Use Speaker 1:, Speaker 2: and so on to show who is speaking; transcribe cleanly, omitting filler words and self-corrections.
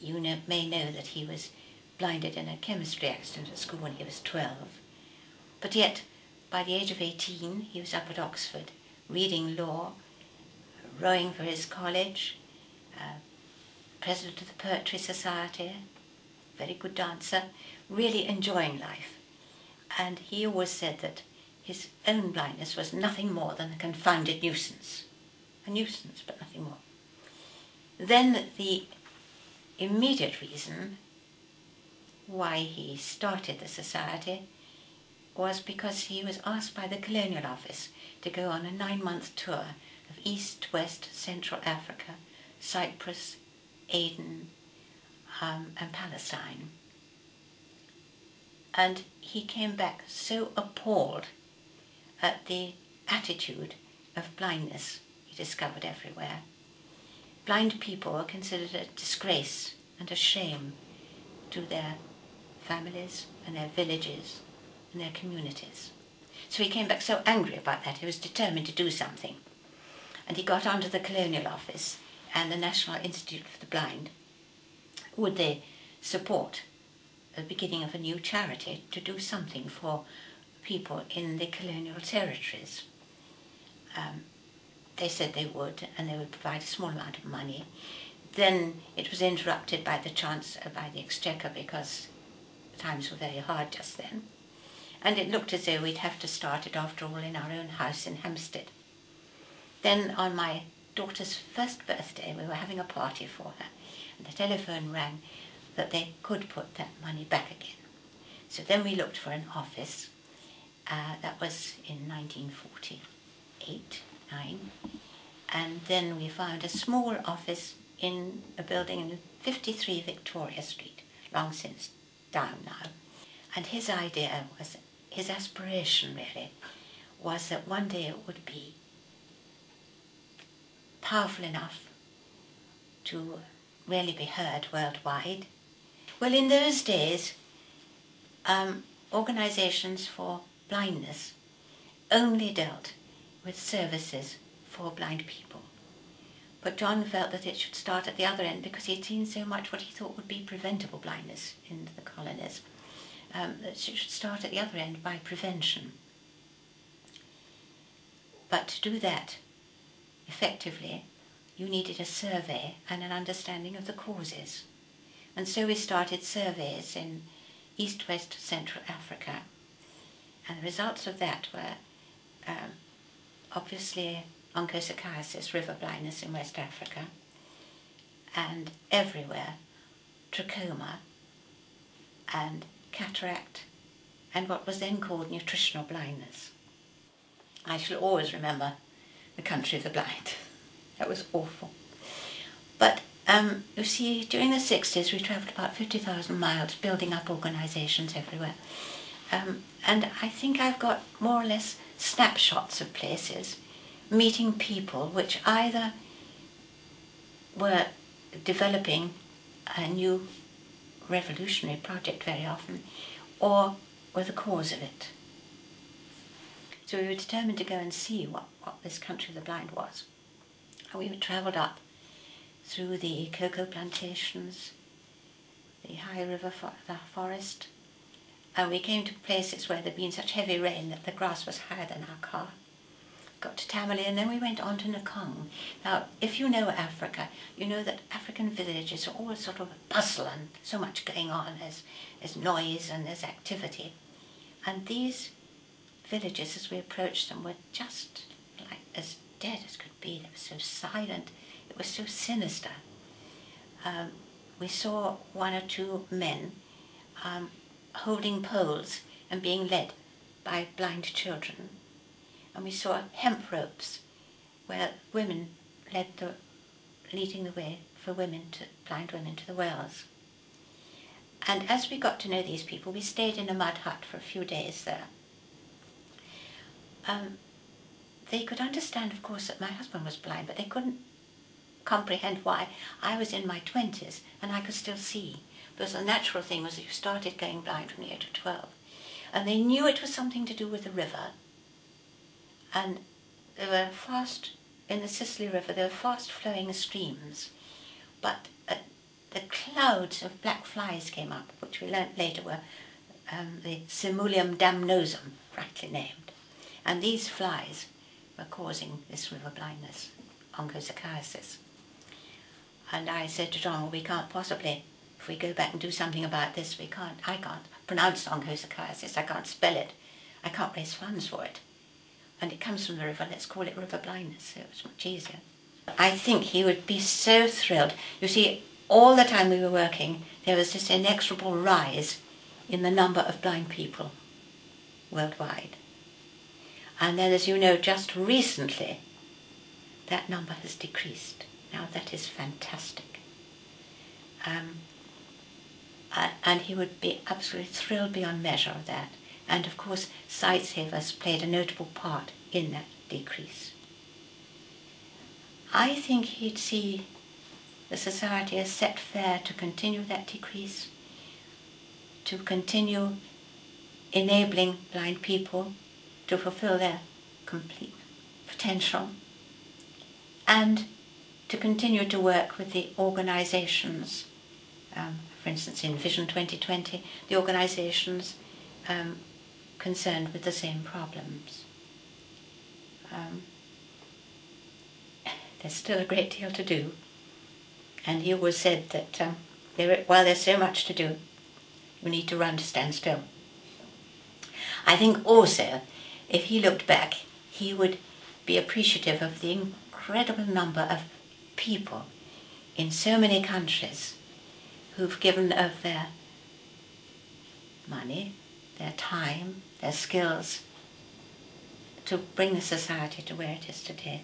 Speaker 1: you may know that he was blinded in a chemistry accident at school when he was 12. But yet, by the age of 18, he was up at Oxford, reading law, rowing for his college, president of the Poetry Society, very good dancer, really enjoying life. And he always said that his own blindness was nothing more than a confounded nuisance. A nuisance, but nothing more. Then the immediate reason why he started the society was because he was asked by the Colonial Office to go on a 9-month tour of East, West, Central Africa, Cyprus, Aden, and Palestine. And he came back so appalled at the attitude of blindness he discovered everywhere. Blind people are considered a disgrace and a shame to their families and their villages and their communities. So he came back so angry about that, he was determined to do something. And he got onto the Colonial Office and the National Institute for the Blind. Would they support the beginning of a new charity to do something for people in the colonial territories? They said they would, and they would provide a small amount of money. Then it was interrupted by the Exchequer, because times were very hard just then. And it looked as though we'd have to start it after all in our own house in Hampstead. Then on my daughter's first birthday, we were having a party for her, and the telephone rang that they could put that money back again. So then we looked for an office. That was in 1948, 9. And then we found a small office in a building in 53 Victoria Street, long since down now. And his idea was, his aspiration really, was that one day it would be powerful enough to really be heard worldwide. Well, in those days, organisations for blindness only dealt with services for blind people. But John felt that it should start at the other end, because he had seen so much what he thought would be preventable blindness in the colonies. That it should start at the other end by prevention. But to do that effectively, you needed a survey and an understanding of the causes. And so we started surveys in East, West, Central Africa. And the results of that were obviously onchocerciasis, river blindness in West Africa, and everywhere trachoma and cataract and what was then called nutritional blindness. I shall always remember the country of the blind. That was awful. But you see, during the 60s we travelled about 50,000 miles building up organisations everywhere. And I think I've got more or less snapshots of places, meeting people which either were developing a new revolutionary project very often, or were the cause of it. So we were determined to go and see what this country of the blind was. And we travelled up through the cocoa plantations, the high river forest, and we came to places where there'd been such heavy rain that the grass was higher than our car. Got to Tamale, and then we went on to Nakong. Now, if you know Africa, you know that African villages are always sort of a bustle and so much going on. There's noise and there's activity. And these villages, as we approached them, were just like as dead as could be. They were so silent. It was so sinister. We saw one or two men holding poles and being led by blind children. And we saw hemp ropes where women leading the way for blind women to the wells. And as we got to know these people, we stayed in a mud hut for a few days there. They could understand, of course, that my husband was blind, but they couldn't comprehend why I was in my 20s and I could still see. Because the natural thing was that you started going blind from the age of 12. And they knew it was something to do with the river. And there were in the Sicily River, there were fast-flowing streams. But the clouds of black flies came up, which we learnt later were the Simulium damnosum, rightly named. And these flies were causing this river blindness, onchocerciasis. And I said to John, well, we can't possibly, if we go back and do something about this, I can't pronounce onchocerciasis, I can't spell it, I can't raise funds for it. And it comes from the river, let's call it river blindness, so it's much easier. I think he would be so thrilled. You see, all the time we were working, there was this inexorable rise in the number of blind people worldwide. And then, as you know, just recently, that number has decreased. Now that is fantastic. And he would be absolutely thrilled beyond measure of that. And of course, Sightsavers played a notable part in that decrease. I think he'd see the society as set fair to continue that decrease, to continue enabling blind people to fulfill their complete potential, and to continue to work with the organizations, for instance in Vision 2020, the organizations concerned with the same problems. There's still a great deal to do, and he always said that while there's so much to do, we need to run to stand still. I think also, if he looked back, he would be appreciative of the incredible number of people in so many countries who've given of their money, their time, their skills to bring the society to where it is today.